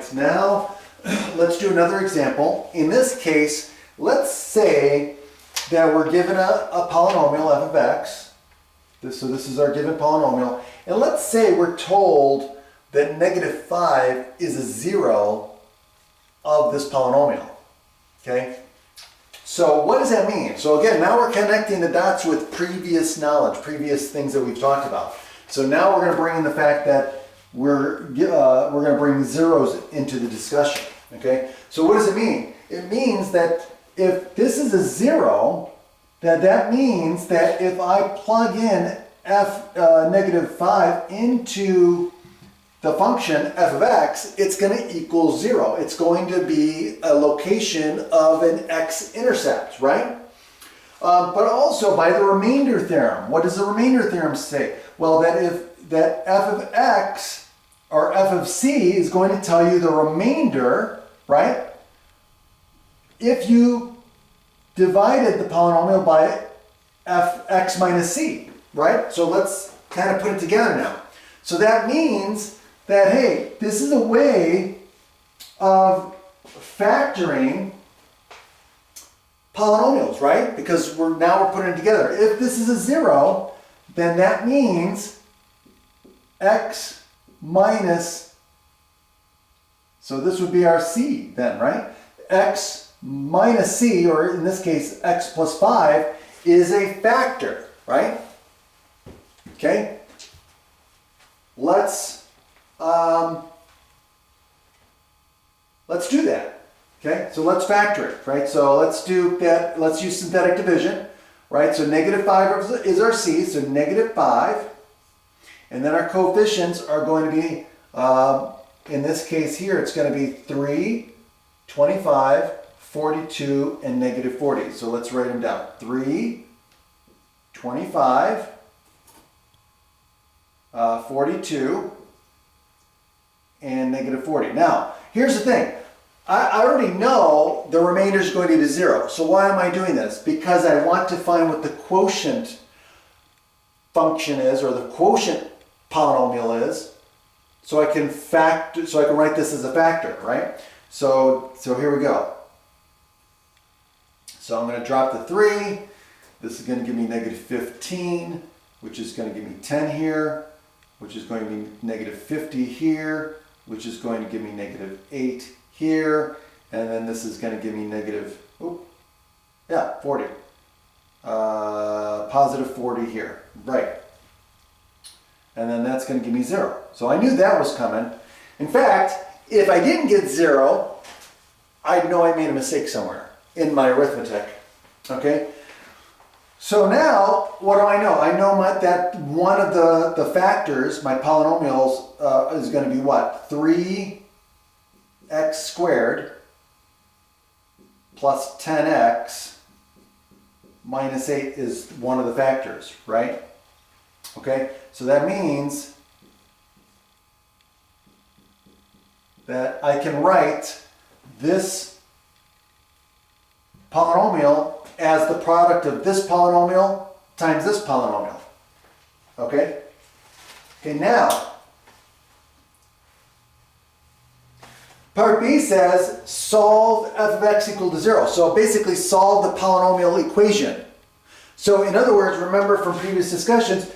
right, now let's do another example. In this case, let's say that we're given a polynomial f of x. So this is our given polynomial. And let's say we're told that -5 is a zero of this polynomial. Okay? So what does that mean? So again, now we're connecting the dots with previous knowledge, previous things that we've talked about. So now we're going to bring in the fact that we're going to bring zeros into the discussion. Okay? So what does it mean? It means that if this is a zero, that means that if I plug in -5 into the function f of x, it's going to equal 0. It's going to be a location of an x-intercept, right? But also by the remainder theorem. What does the remainder theorem say? Well, that f of x or f of c is going to tell you the remainder, right? If you divided the polynomial by fx minus c, right? So let's kind of put it together now. So that means that, hey, this is a way of factoring polynomials, right? Because we're putting it together. If this is a zero, then that means x minus, so this would be our c then, right? X minus c, or in this case, x plus 5, is a factor, right? Okay? Let's do that. Okay, so let's factor it, right? So let's do that. Let's use synthetic division, right? So -5 is our c, so -5, and then our coefficients are going to be, in this case here, it's going to be 3, 25, 42, and -40. So let's write them down. 3, 25, 42, and -40. Now, here's the thing. I already know the remainder is going to be 0. So why am I doing this? Because I want to find what the quotient function is, or the quotient polynomial is, so I can write this as a factor, right? So here we go. So I'm going to drop the 3. This is going to give me -15, which is going to give me 10 here, which is going to be -50 here, which is going to give me -8 here, and then this is going to give me +40. +40 here, right. And then that's going to give me 0. So I knew that was coming. In fact, if I didn't get 0, I'd know I made a mistake somewhere in my arithmetic. Okay? So now, what do I know? I know that one of the factors, my polynomials, is going to be what? 3x squared plus 10x minus 8 is one of the factors, right? Okay, so that means that I can write this polynomial as the product of this polynomial times this polynomial. Okay? Okay, now, part B says solve f of x equal to 0. So basically solve the polynomial equation. So in other words, remember from previous discussions,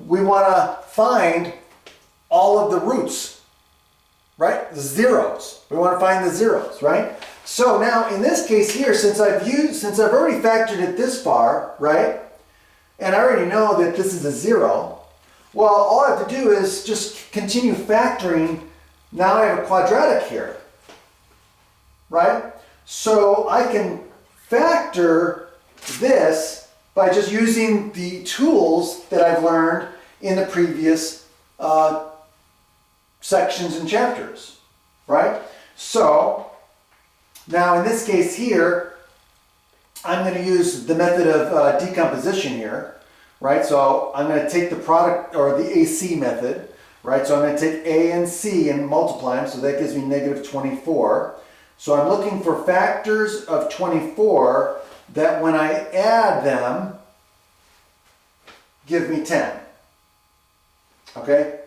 we want to find all of the roots, right? The zeros. We want to find the zeros, right? So now in this case here, since I've already factored it this far, right? And I already know that this is a 0, well, all I have to do is just continue factoring. Now I have a quadratic here, right? So I can factor this by just using the tools that I've learned in the previous sections and chapters, right? So now in this case here, I'm going to use the method of decomposition here, right? So I'm going to take the product, or the AC method, right? So I'm going to take A and C and multiply them, so that gives me -24. So I'm looking for factors of 24 that when I add them, give me 10. Okay?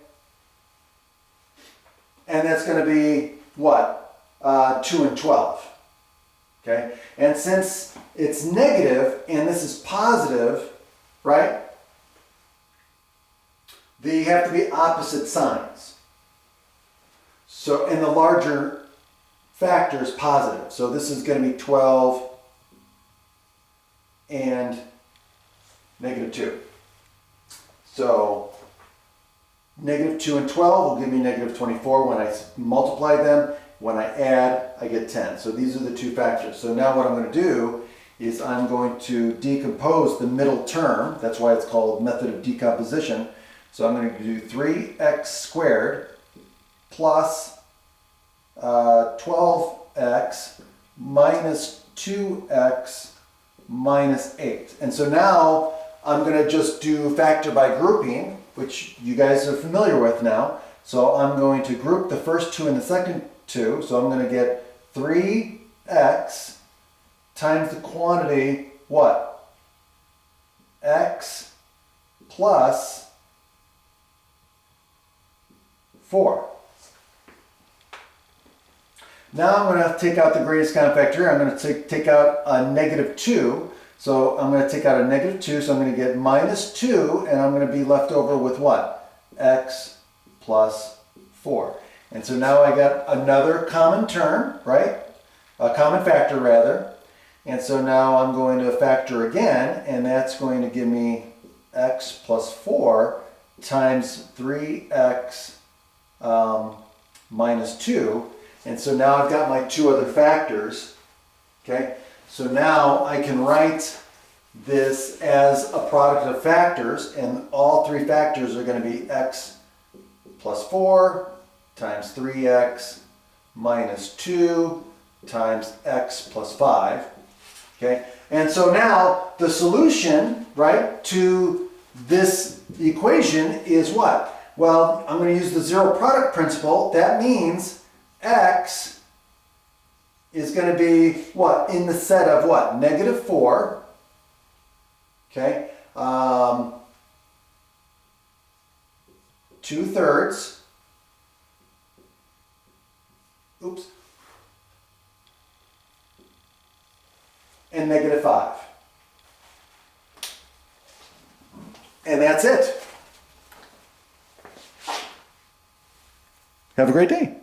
And that's going to be what? 2 and 12. Okay? And since it's negative and this is positive, right? They have to be opposite signs. So, and the larger factor is positive. So this is going to be 12 and negative 2. So negative 2 and 12 will give me negative 24 when I multiply them. When I add, I get 10. So these are the two factors. So now what I'm going to do is I'm going to decompose the middle term. That's why it's called method of decomposition. So I'm going to do 3x squared plus 12x minus 2x minus 8. And so now I'm going to just do factor by grouping, which you guys are familiar with now. So I'm going to group the first two and the second two. So I'm going to get 3x times the quantity, what? X plus 4. Now I'm going to take out the greatest common factor here. I'm going to take out a negative 2. So I'm going to take out a negative 2. So I'm going to get minus 2. And I'm going to be left over with what? X plus 4. And so now I got another common term, right? A common factor, rather. And so now I'm going to factor again. And that's going to give me x plus 4 times 3x minus 2. And so now I've got my two other factors, okay? So now I can write this as a product of factors, and all three factors are going to be x plus 4 times 3x minus 2 times x plus 5, okay? And so now the solution, right, to this equation is what? Well, I'm going to use the zero product principle. That means x is going to be what? In the set of what? Negative 4. Okay. 2/3. Oops. And negative 5. And that's it. Have a great day.